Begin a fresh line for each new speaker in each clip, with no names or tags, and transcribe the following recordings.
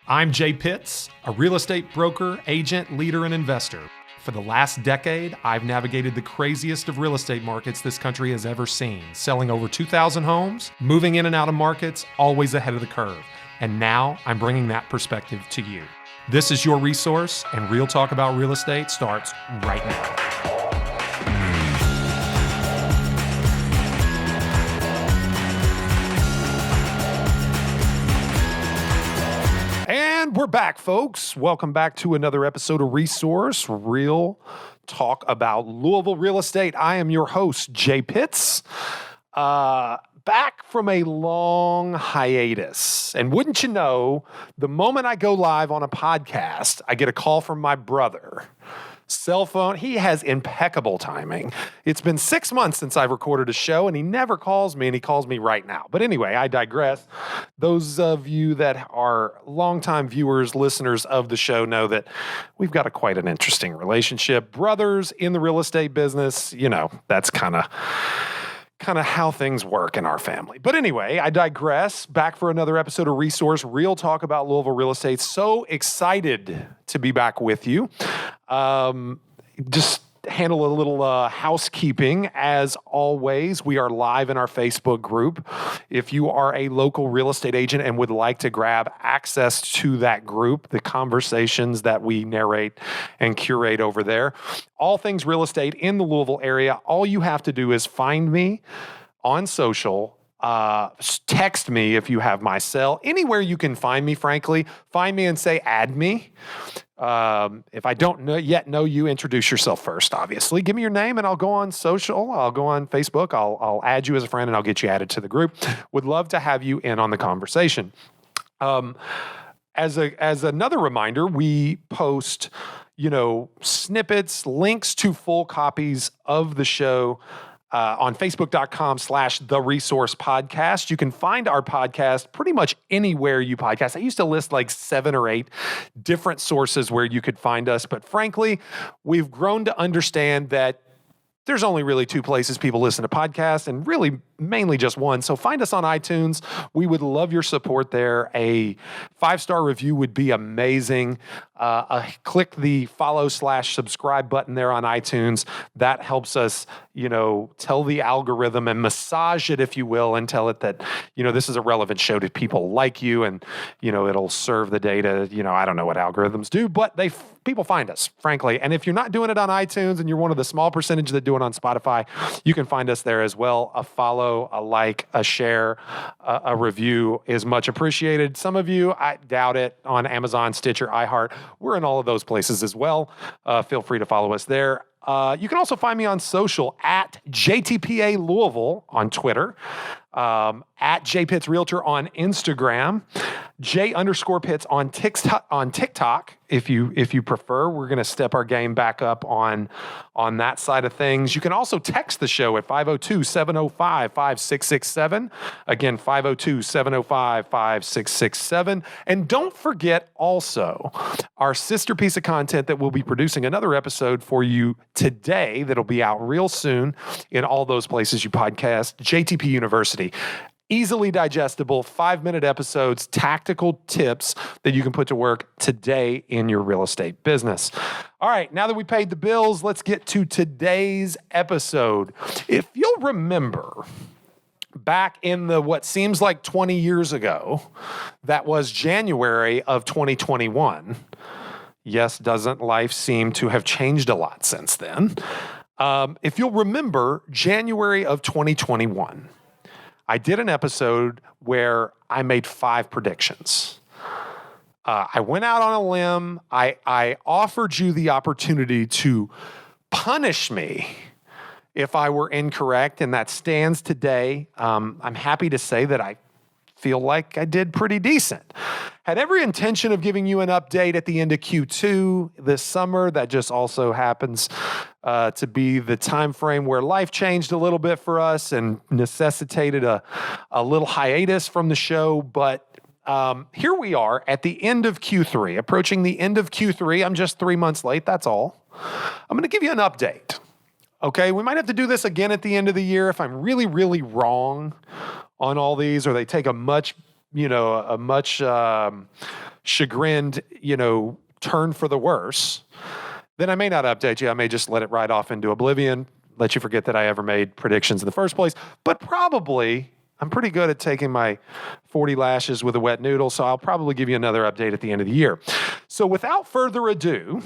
I'm Jay Pitts, a real estate broker, agent, leader, and investor. For the last decade, I've navigated the craziest of real estate markets this country has ever seen, selling over 2,000 homes, moving in and out of markets, always ahead of the curve. And now I'm bringing that perspective to you. This is your resource, and Real Talk About Real Estate starts right now. And we're back, folks. Welcome back to another episode of Resource, Real Talk About Louisville Real Estate. I am your host, Jay Pitts, back from a long hiatus. And wouldn't you know, the moment I go live on a podcast, I get a call from my brother. Cell phone, he has impeccable timing. It's been 6 months since I've recorded a show, and he never calls me, and he calls me right now. But anyway, I digress. Those of you that are longtime viewers, listeners of the show know that we've got quite an interesting relationship. Brothers in the real estate business, you know, that's kind of how things work in our family. But anyway, I digress. Back for another episode of Resource, Real Talk About Louisville Real Estate. So excited to be back with you. Just handle a little housekeeping. As always, we are live in our Facebook group. If you are a local real estate agent and would like to grab access to that group, the conversations that we narrate and curate over there, all things real estate in the Louisville area, all you have to do is find me on social. Text me if you have my cell. Anywhere you can find me, frankly, find me and say, add me. If I don't know you, introduce yourself first, obviously. Give me your name and I'll go on social. I'll go on Facebook. I'll add you as a friend and I'll get you added to the group. Would love to have you in on the conversation. As another reminder, we post, snippets, links to full copies of the show on Facebook.com/The Resource Podcast. You can find our podcast pretty much anywhere you podcast. I used to list like 7 or 8 different sources where you could find us, but frankly, we've grown to understand that there's only really 2 places people listen to podcasts, and really mainly just one. So find us on iTunes. We would love your support there. A 5-star review would be amazing. Click the follow/subscribe button there on iTunes. That helps us, tell the algorithm and massage it, if you will, and tell it that, this is a relevant show to people like you, and, it'll serve the data. I don't know what algorithms do, but people find us, frankly. And if you're not doing it on iTunes and you're one of the small percentage that do it on Spotify, you can find us there as well. A follow, a like, a share, a review is much appreciated. Some of you, I doubt it, on Amazon, Stitcher, iHeart. We're in all of those places as well. Feel free to follow us there. You can also find me on social at JTPA Louisville on Twitter, at JPitts Realtor on Instagram, J_Pitts on TikTok. If you prefer, we're going to step our game back up on that side of things. You can also text the show at 502-705-5667. Again, 502-705-5667. And don't forget also our sister piece of content that we'll be producing another episode for you today that'll be out real soon in all those places you podcast, JTP University. Easily digestible, 5-minute episodes, tactical tips that you can put to work today in your real estate business. All right, now that we paid the bills, let's get to today's episode. If you'll remember, back in what seems like 20 years ago, that was January of 2021. Yes, doesn't life seem to have changed a lot since then? If you'll remember, January of 2021, I did an episode where I made 5 predictions. I went out on a limb. I offered you the opportunity to punish me if I were incorrect, and that stands today. I'm happy to say that I feel like I did pretty decent. Had every intention of giving you an update at the end of Q2 this summer. That just also happens to be the time frame where life changed a little bit for us and necessitated a little hiatus from the show. But here we are at the end of Q3, approaching the end of Q3. I'm just 3 months late, that's all. I'm going to give you an update. Okay, we might have to do this again at the end of the year if I'm really, really wrong on all these, or they take a much a much chagrined, turn for the worse, then I may not update you. I may just let it ride off into oblivion, let you forget that I ever made predictions in the first place. But probably, I'm pretty good at taking my 40 lashes with a wet noodle, so I'll probably give you another update at the end of the year. So without further ado,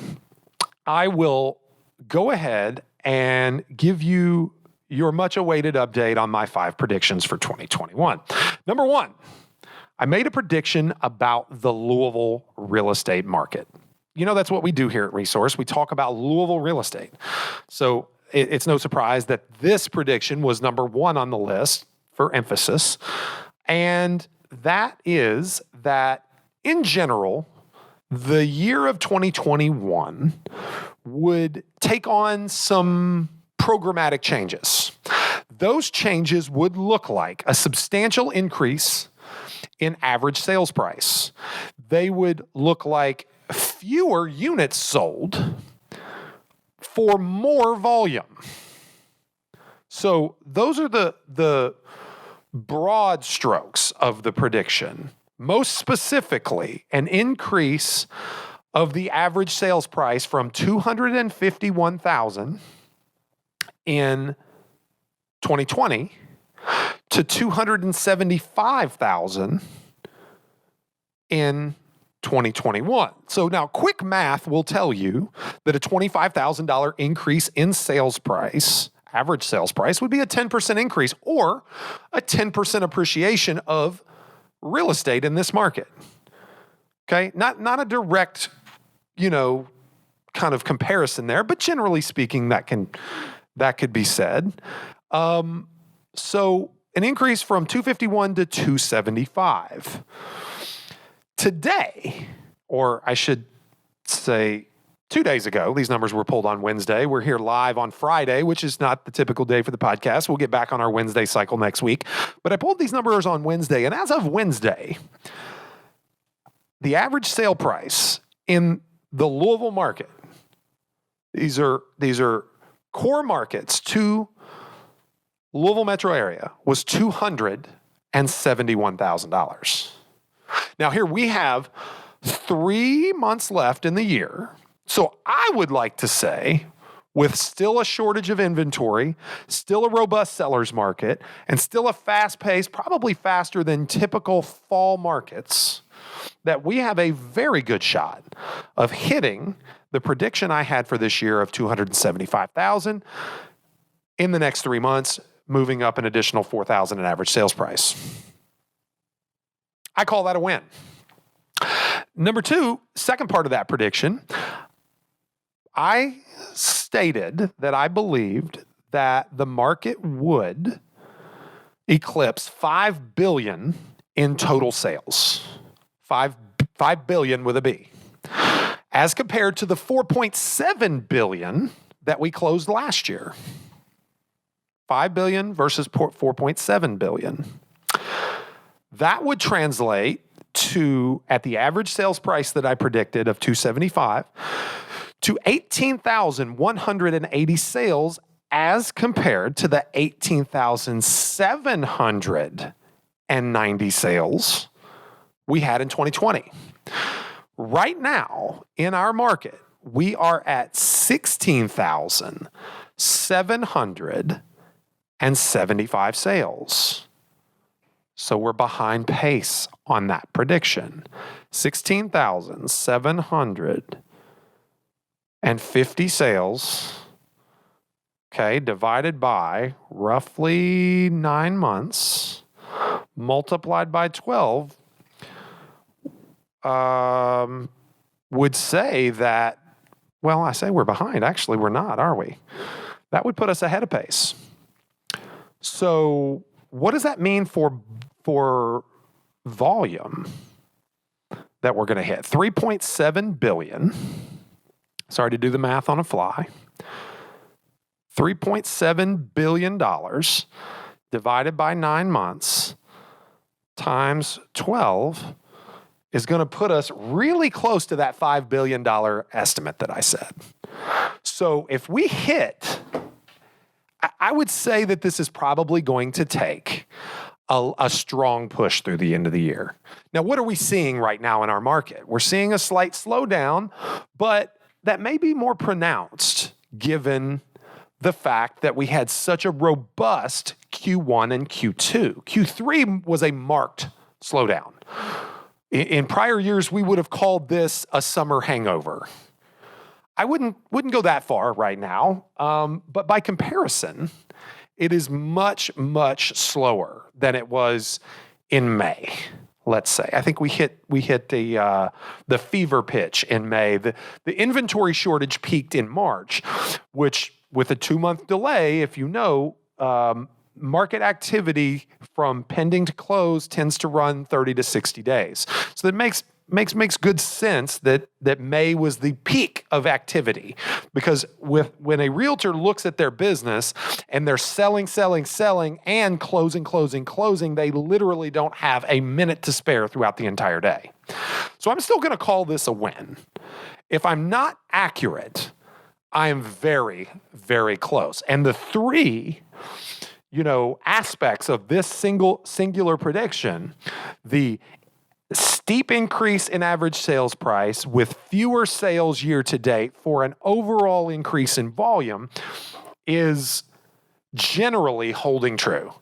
I will go ahead and give you your much-awaited update on my 5 predictions for 2021. Number 1, I made a prediction about the Louisville real estate market. That's what we do here at Resource. We talk about Louisville real estate. So it's no surprise that this prediction was number 1 on the list for emphasis. And that is that, in general, the year of 2021 would take on some programmatic changes. Those changes would look like a substantial increase in average sales price. They would look like fewer units sold for more volume. So those are the broad strokes of the prediction. Most specifically, an increase of the average sales price from $251,000 in 2020 to $275,000 in 2021. So now quick math will tell you that a $25,000 increase in sales price, average sales price, would be a 10% increase or a 10% appreciation of real estate in this market. Okay? Not a direct, kind of comparison there, but generally speaking, that could be said. So an increase from 251 to 275. Today, or I should say 2 days ago, these numbers were pulled on Wednesday. We're here live on Friday, which is not the typical day for the podcast. We'll get back on our Wednesday cycle next week. But I pulled these numbers on Wednesday, and as of Wednesday, the average sale price in the Louisville market, these are core markets to Louisville metro area, was $271,000. Now here we have 3 months left in the year. So I would like to say, with still a shortage of inventory, still a robust seller's market, and still a fast-paced, probably faster than typical fall markets, that we have a very good shot of hitting the prediction I had for this year of $275,000 in the next 3 months, moving up an additional $4,000 in average sales price. I call that a win. Number 2, second part of that prediction, I stated that I believed that the market would eclipse $5 billion in total sales. $5 billion with a B. As compared to the $4.7 billion that we closed last year. $5 billion versus $4.7 billion. That would translate to, at the average sales price that I predicted of $275,000, to 18,180 sales as compared to the 18,790 sales we had in 2020. Right now, in our market, we are at 16,775 sales. So we're behind pace on that prediction. 16,750 sales, okay, divided by roughly 9 months, multiplied by 12, would say that, well, I say we're behind. Actually, we're not, are we? That would put us ahead of pace. So what does that mean for volume that we're going to hit? $3.7 billion. Sorry to do the math on a fly. $3.7 billion divided by 9 months times 12 is going to put us really close to that $5 billion estimate that I said. So if we hit, I would say that this is probably going to take a strong push through the end of the year. Now, what are we seeing right now in our market? We're seeing a slight slowdown, but that may be more pronounced given the fact that we had such a robust Q1 and Q2. Q3 was a marked slowdown. In prior years, we would have called this a summer hangover. I wouldn't go that far right now, but by comparison, it is much, much slower than it was in May. Let's say I think we hit the fever pitch in May. The inventory shortage peaked in March, which with a 2-month delay, if you know, market activity from pending to close tends to run 30 to 60 days. So that makes good sense that May was the peak of activity, because when a realtor looks at their business and they're selling and closing, they literally don't have a minute to spare throughout the entire day. So I'm still going to call this a win. If I'm not accurate, I am very, very close. And the three, aspects of this singular prediction, the steep increase in average sales price with fewer sales year to date for an overall increase in volume, is generally holding true.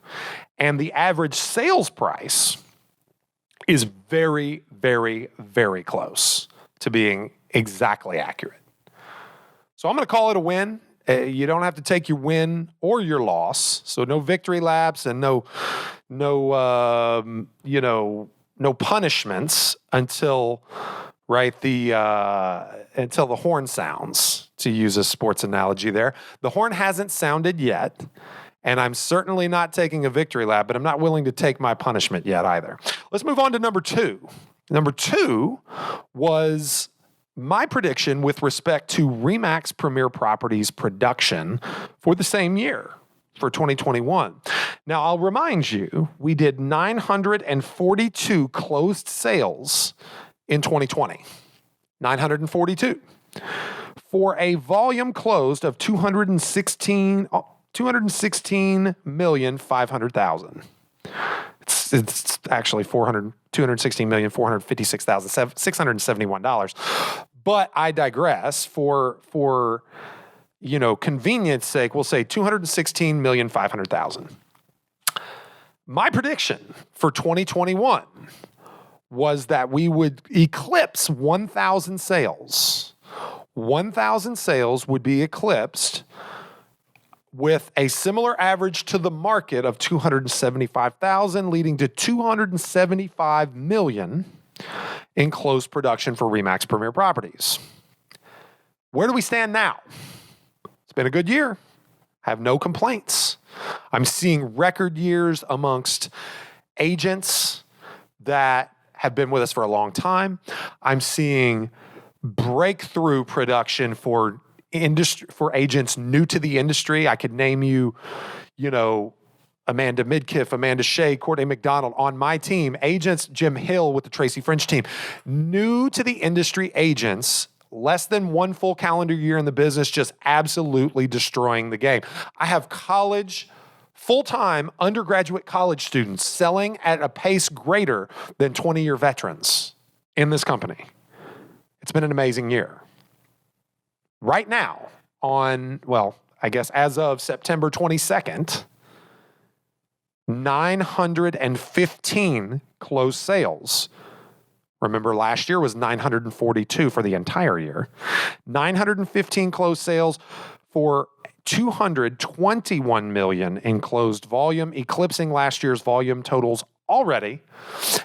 And the average sales price is very, very, very close to being exactly accurate. So I'm going to call it a win. You don't have to take your win or your loss. So no victory laps and no punishments until the horn sounds, to use a sports analogy there. The horn hasn't sounded yet, and I'm certainly not taking a victory lap, but I'm not willing to take my punishment yet either. Let's move on to number 2. Number 2 was my prediction with respect to RE/MAX Premier Properties production for the same year, for 2021. Now, I'll remind you, we did 942 closed sales in 2020. 942. For a volume closed of 216,500,000. It's actually $216,456,671. But I digress. For convenience sake, we'll say 216,500,000. My prediction for 2021 was that we would eclipse 1,000 sales. 1,000 sales would be eclipsed with a similar average to the market of 275,000, leading to 275 million in closed production for RE/MAX Premier Properties. Where do we stand now? It's been a good year. I have no complaints. I'm seeing record years amongst agents that have been with us for a long time. I'm seeing breakthrough production for agents new to the industry. I could name you, Amanda Midkiff, Amanda Shea, Courtney McDonald on my team, agents, Jim Hill with the Tracy French team. New to the industry agents, less than 1 full calendar year in the business, just absolutely destroying the game. I have full-time undergraduate college students selling at a pace greater than 20-year veterans in this company. It's been an amazing year. Right now, as of September 22nd, 915 closed sales. Remember, last year was 942 for the entire year. 915 closed sales for 221 million in closed volume, eclipsing last year's volume totals already.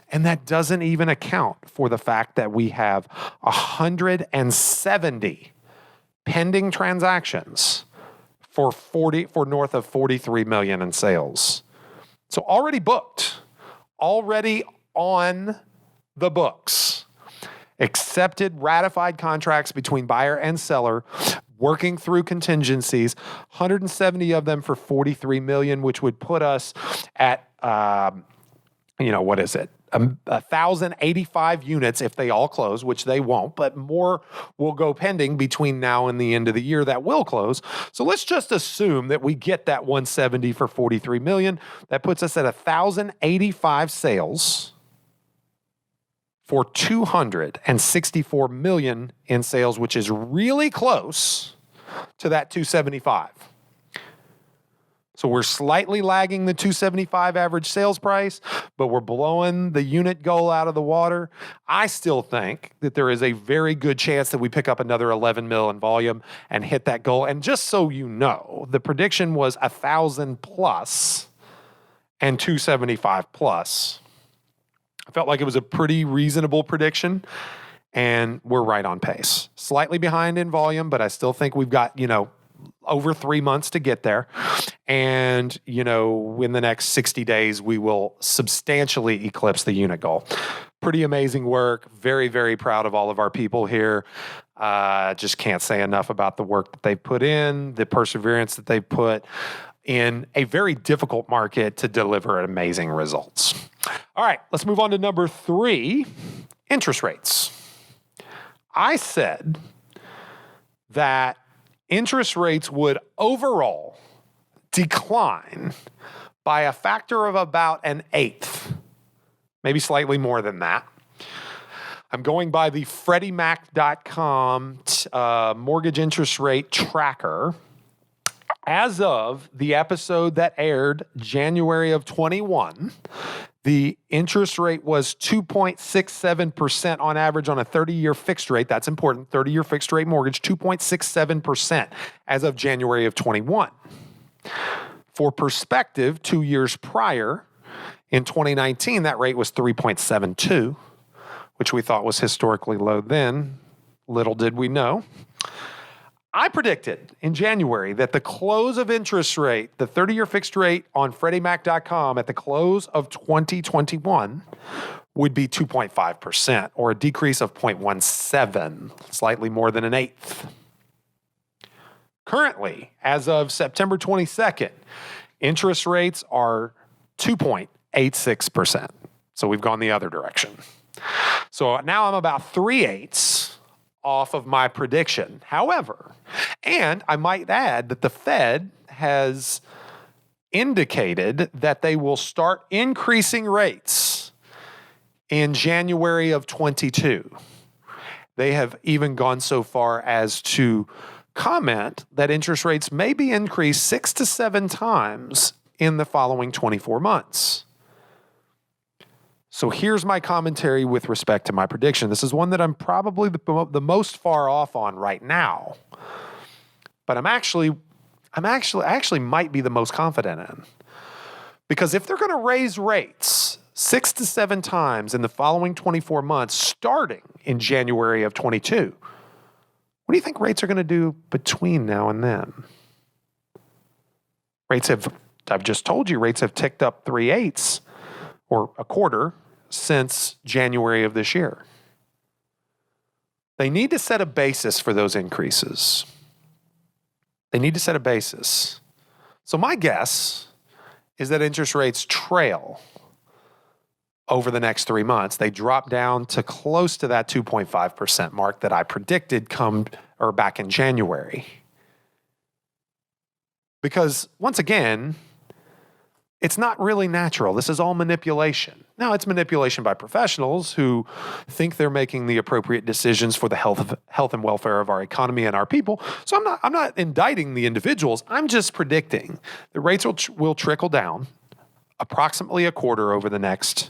And that doesn't even account for the fact that we have 170 pending transactions for north of 43 million in sales. So already booked, already on the books, accepted, ratified contracts between buyer and seller, working through contingencies, 170 of them for 43 million, which would put us at, 1,085 units if they all close, which they won't, but more will go pending between now and the end of the year that will close. So let's just assume that we get that 170 for $43 million. That puts us at 1,085 sales for $264 million in sales, which is really close to that 275. So we're slightly lagging the 275 average sales price, but we're blowing the unit goal out of the water. I still think that there is a very good chance that we pick up another 11 mil in volume and hit that goal. And just so you know, the prediction was 1,000 plus and 275 plus. I felt like it was a pretty reasonable prediction, and we're right on pace. Slightly behind in volume, but I still think we've got, over 3 months to get there. And, in the next 60 days, we will substantially eclipse the unit goal. Pretty amazing work. Very, very proud of all of our people here. Just can't say enough about the work that they've put in, the perseverance that they've put in a very difficult market to deliver amazing results. All right, let's move on to number 3, interest rates. I said that interest rates would overall decline by a factor of about an eighth, maybe slightly more than that. I'm going by the FreddieMac.com mortgage interest rate tracker. As of the episode that aired January of 21, the interest rate was 2.67% on average on a 30-year fixed rate. That's important. 30-year fixed rate mortgage, 2.67% as of January of 21. For perspective, 2 years prior, in 2019, that rate was 3.72, which we thought was historically low then. Little did we know. I predicted in January that the close of interest rate, the 30-year fixed rate on FreddieMac.com at the close of 2021 would be 2.5%, or a decrease of 0.17, slightly more than an eighth. Currently, as of September 22nd, interest rates are 2.86%. So we've gone the other direction. So now I'm about 3/8 off of my prediction. However, and I might add that the Fed has indicated that they will start increasing rates in January of 22. They have even gone so far as to comment that interest rates may be increased 6 to 7 times in the following 24 months. So here's my commentary with respect to my prediction. This is one that I'm probably the most far off on right now, but I actually might be the most confident in, because if they're going to raise rates 6 to 7 times in the following 24 months, starting in January of 22, what do you think rates are going to do between now and then? I've just told you, rates have ticked up 3/8 or a quarter since January of this year. They need to set a basis for those increases. They need to set a basis. So my guess is that interest rates trail over the next 3 months. They drop down to close to that 2.5% mark that I predicted back in January. Because once again, it's not really natural. This is all manipulation. Now, it's manipulation by professionals who think they're making the appropriate decisions for the health and welfare of our economy and our people. So I'm not indicting the individuals. I'm just predicting the rates will trickle down approximately a quarter over the next,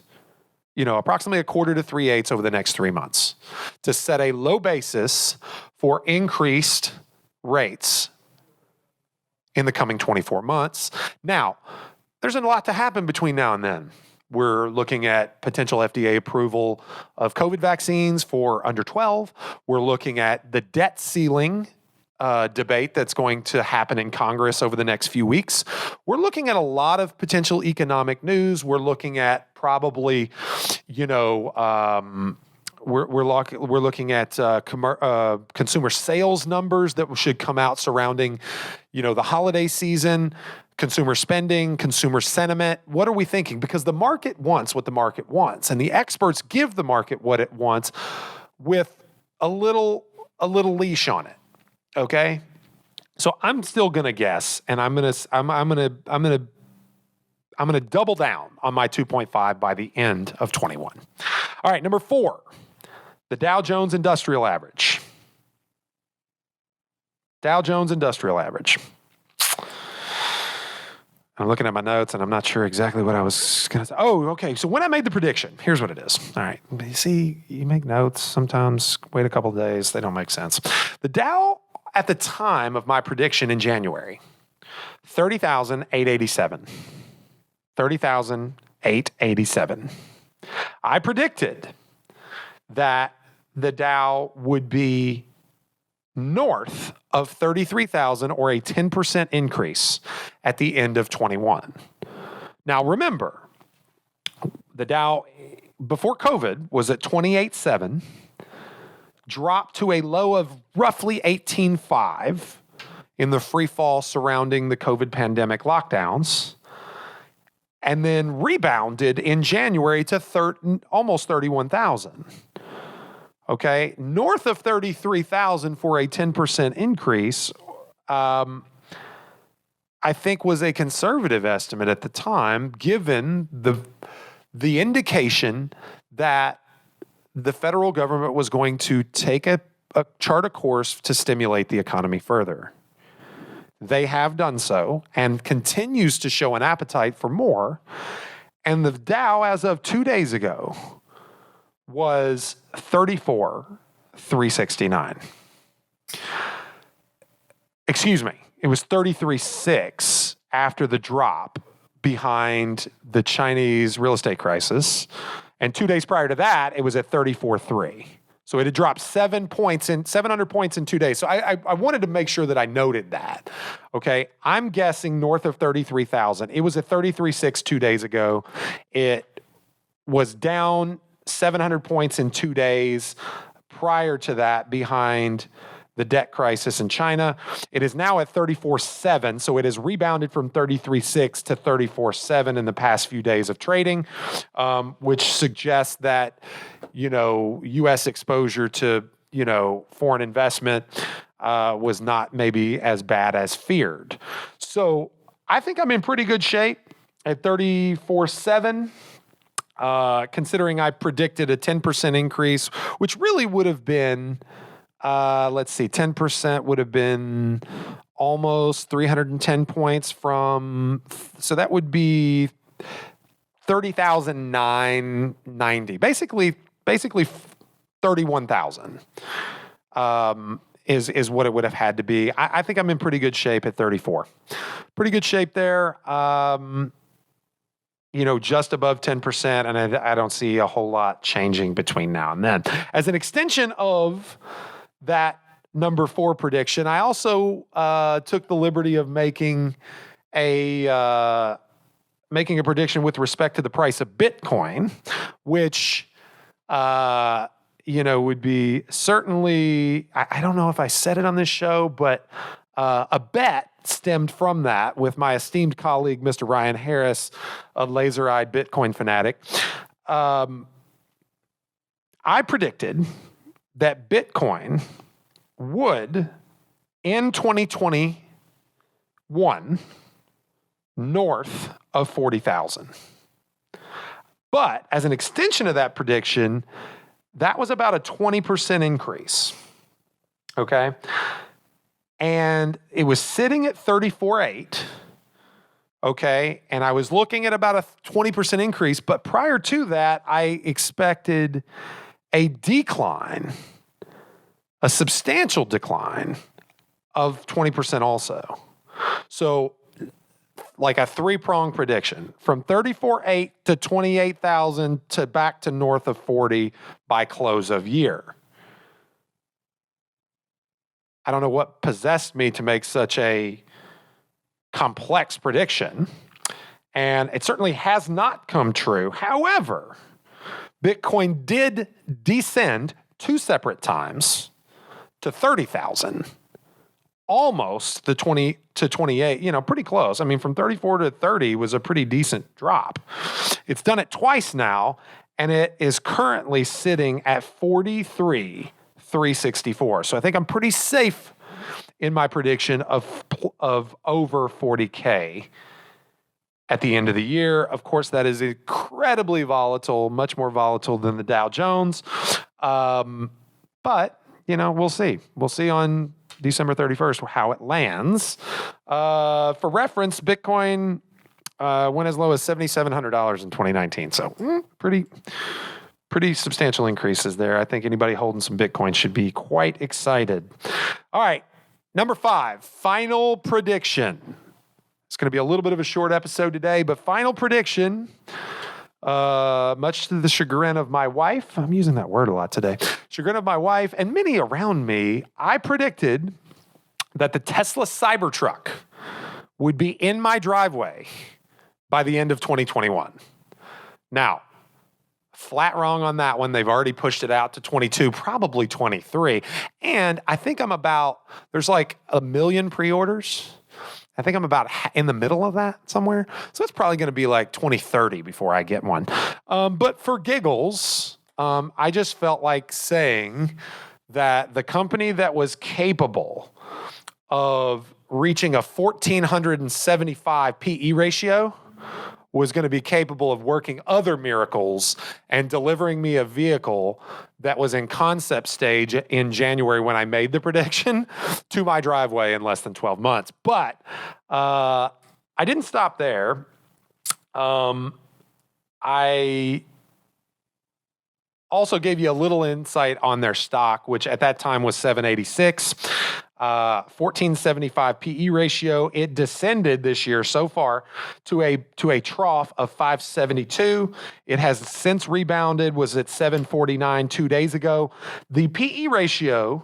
approximately a quarter to 3/8 over the next 3 months to set a low basis for increased rates in the coming 24 months. Now, there's a lot to happen between now and then. We're looking at potential FDA approval of COVID vaccines for under 12. We're looking at the debt ceiling debate that's going to happen in Congress over the next few weeks. We're looking at a lot of potential economic news. We're looking at probably, we're looking at consumer sales numbers that should come out surrounding, the holiday season, consumer spending, consumer sentiment. What are we thinking? Because the market wants what the market wants, and the experts give the market what it wants with a little leash on it. Okay, so I'm still gonna guess, and I'm gonna double down on my 2.5 by the end of 21. All right, number 4, the Dow Jones Industrial Average. Dow Jones Industrial Average. I'm looking at my notes, and I'm not sure exactly what I was going to say. Oh, okay. So when I made the prediction, here's what it is. All right. You see, you make notes. Sometimes wait a couple of days. They don't make sense. The Dow at the time of my prediction in January, 30,887. 30,887. I predicted that the Dow would be north of 33,000, or a 10% increase at the end of 21. Now remember, the Dow before COVID was at 28.7, dropped to a low of roughly 18.5 in the free fall surrounding the COVID pandemic lockdowns, and then rebounded in January to almost 31,000. Okay, north of 33,000 for a 10% increase, I think was a conservative estimate at the time, given the indication that the federal government was going to take chart a course to stimulate the economy further. They have done so and continues to show an appetite for more. And the Dow, as of 2 days ago, was 34,369. Excuse me, it was 33.6 after the drop behind the Chinese real estate crisis. And 2 days prior to that, it was at 34.3. So it had dropped 700 points in 2 days. So I wanted to make sure that I noted that. Okay, I'm guessing north of 33,000. It was at 33.6 2 days ago. It was down 700 points in 2 days prior to that, behind the debt crisis in China. It is now at 34.7, so it has rebounded from 33.6 to 34.7 in the past few days of trading, which suggests that, U.S. exposure to, foreign investment was not maybe as bad as feared. So I think I'm in pretty good shape at 34.7. Considering I predicted a 10% increase, which really would have been, 10% would have been almost 310 points so that would be 30,990. Basically 31,000 is what it would have had to be. I think I'm in pretty good shape at 34. Pretty good shape there. Just above 10%, and I don't see a whole lot changing between now and then. As an extension of that number 4 prediction, I also took the liberty of making a prediction with respect to the price of Bitcoin, which would be certainly, I don't know if I said it on this show, but a bet stemmed from that with my esteemed colleague, Mr. Ryan Harris, a laser-eyed Bitcoin fanatic. I predicted that Bitcoin would, in 2021, north of 40,000. But as an extension of that prediction, that was about a 20% increase. Okay? And it was sitting at 34.8, okay? And I was looking at about a 20% increase, but prior to that, I expected a decline, a substantial decline of 20% also. So like a 3-prong prediction, from 34.8 to 28,000 to back to north of 40 by close of year. I don't know what possessed me to make such a complex prediction, and it certainly has not come true. However, Bitcoin did descend 2 separate times to 30,000, almost the 20 to 28, pretty close. I mean, from 34 to 30 was a pretty decent drop. It's done it twice now, and it is currently sitting at 43,364. So I think I'm pretty safe in my prediction of over 40K at the end of the year. Of course, that is incredibly volatile, much more volatile than the Dow Jones. But, we'll see. We'll see on December 31st how it lands. For reference, Bitcoin went as low as $7,700 in 2019. So pretty substantial increases there. I think anybody holding some Bitcoin should be quite excited. All right, number 5, final prediction. It's going to be a little bit of a short episode today, but final prediction, much to the chagrin of my wife. I'm using that word a lot today. Chagrin of my wife and many around me, I predicted that the Tesla Cybertruck would be in my driveway by the end of 2021. Now, flat wrong on that one. They've already pushed it out to 22, probably 23. And I think there's like 1 million pre-orders. I think I'm about in the middle of that somewhere. So it's probably going to be like 2030 before I get one. But for giggles, I just felt like saying that the company that was capable of reaching a 1,475 PE ratio was going to be capable of working other miracles and delivering me a vehicle that was in concept stage in January when I made the prediction to my driveway in less than 12 months. But I didn't stop there. I also gave you a little insight on their stock, which at that time was 786. 1475 PE ratio. It descended this year so far to a trough of 572. It has since rebounded, was at 749 2 days ago. The PE ratio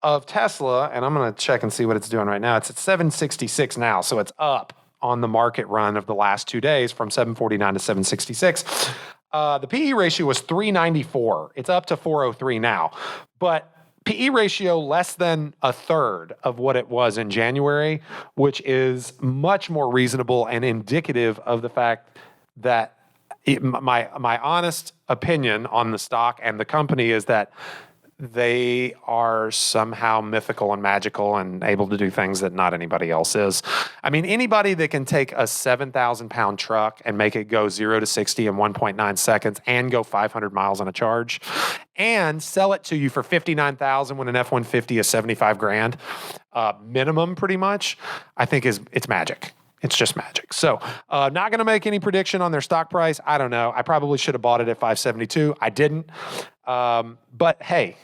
of Tesla, and I'm going to check and see what it's doing right now. It's at 766 now, so it's up on the market run of the last 2 days from 749 to 766. The PE ratio was 394. It's up to 403 now, but PE ratio less than a third of what it was in January, which is much more reasonable and indicative of the fact that my honest opinion on the stock and the company is that they are somehow mythical and magical and able to do things that not anybody else is. I mean, anybody that can take a 7,000-pound truck and make it go 0 to 60 in 1.9 seconds and go 500 miles on a charge and sell it to you for $59,000 when an F-150 is $75,000 minimum, pretty much, I think it's magic. It's just magic. So not going to make any prediction on their stock price. I don't know. I probably should have bought it at 572. I didn't. But hey,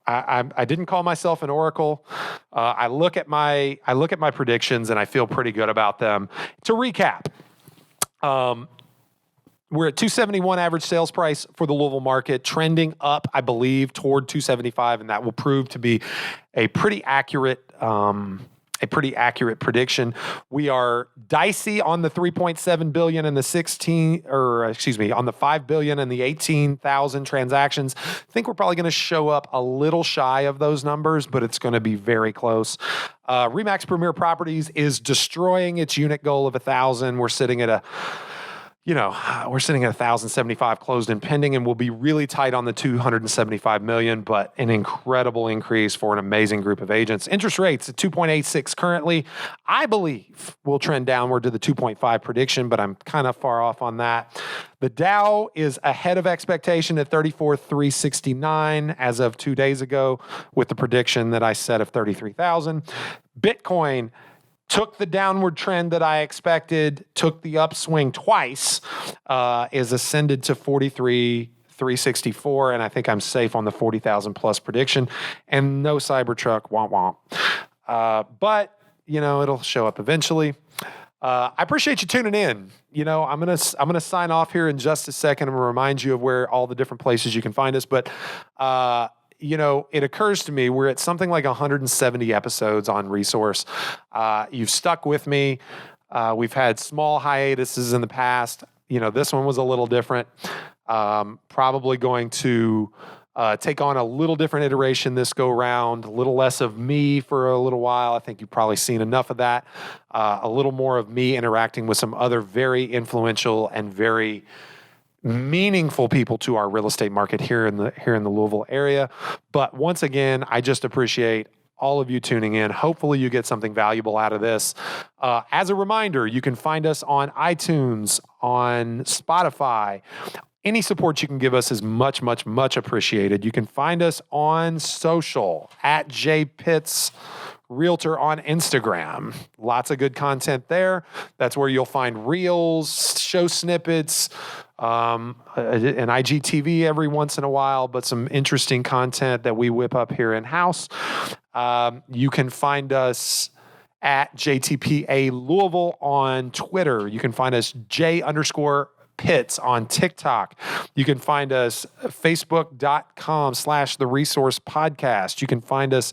I didn't call myself an oracle. I look at my predictions and I feel pretty good about them. To recap, we're at 271 average sales price for the Louisville market, trending up, I believe, toward 275, and that will prove to be a pretty accurate prediction. We are dicey on the 3.7 billion and the on the 5 billion and the 18,000 transactions. I think we're probably going to show up a little shy of those numbers, but it's going to be very close. Remax Premier Properties is destroying its unit goal of 1,000. We're sitting at 1,075 closed and pending, and we'll be really tight on the 275 million, but an incredible increase for an amazing group of agents. Interest rates at 2.86 currently. I believe will trend downward to the 2.5 prediction, but I'm kind of far off on that. The Dow is ahead of expectation at 34,369 as of 2 days ago with the prediction that I set of 33,000. Bitcoin took the downward trend that I expected, took the upswing twice, is ascended to 43,364, and I think I'm safe on the 40,000 plus prediction. And no Cybertruck, womp womp. But it'll show up eventually. I appreciate you tuning in. I'm gonna sign off here in just a second. I'm gonna remind you of where all the different places you can find us, but. It occurs to me we're at something like 170 episodes on Resource. You've stuck with me. We've had small hiatuses in the past. this one was a little different. Probably going to take on a little different iteration this go round, a little less of me for a little while. I think you've probably seen enough of that. A little more of me interacting with some other very influential and very meaningful people to our real estate market here in the Louisville area. But once again, I just appreciate all of you tuning in. Hopefully you get something valuable out of this. As a reminder, you can find us on iTunes, on Spotify. Any support you can give us is much, much, much appreciated. You can find us on social at JPitts Realtor on Instagram. Lots of good content there. That's where you'll find reels, show snippets, an IGTV every once in a while, but some interesting content that we whip up here in-house. You can find us at JTPA Louisville on Twitter. You can find us J_Pitts on TikTok. You can find us facebook.com/The Resource Podcast. You can find us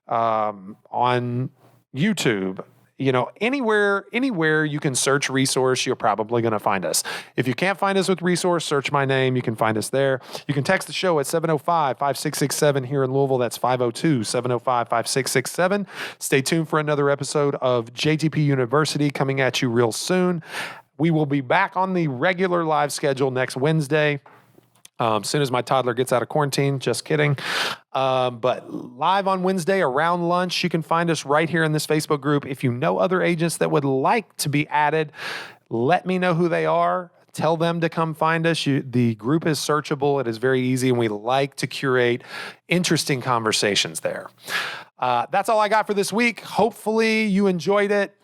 on YouTube. Anywhere you can search Resource, you're probably going to find us. If you can't find us with Resource, search my name. You can find us there. You can text the show at 705-5667 here in Louisville. That's 502-705-5667. Stay tuned for another episode of JTP University coming at you real soon. We will be back on the regular live schedule next Wednesday. As soon as my toddler gets out of quarantine, just kidding. But live on Wednesday around lunch, you can find us right here in this Facebook group. If you know other agents that would like to be added, let me know who they are. Tell them to come find us. The group is searchable. It is very easy, and we like to curate interesting conversations there. That's all I got for this week. Hopefully you enjoyed it.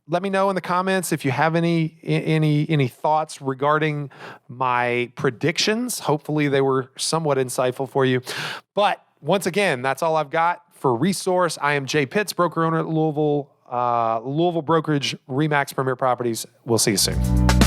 Let me know in the comments if you have any thoughts regarding my predictions. Hopefully they were somewhat insightful for you. But once again, that's all I've got for Resource. I am Jay Pitts, broker owner at Louisville Brokerage, Remax Premier Properties. We'll see you soon.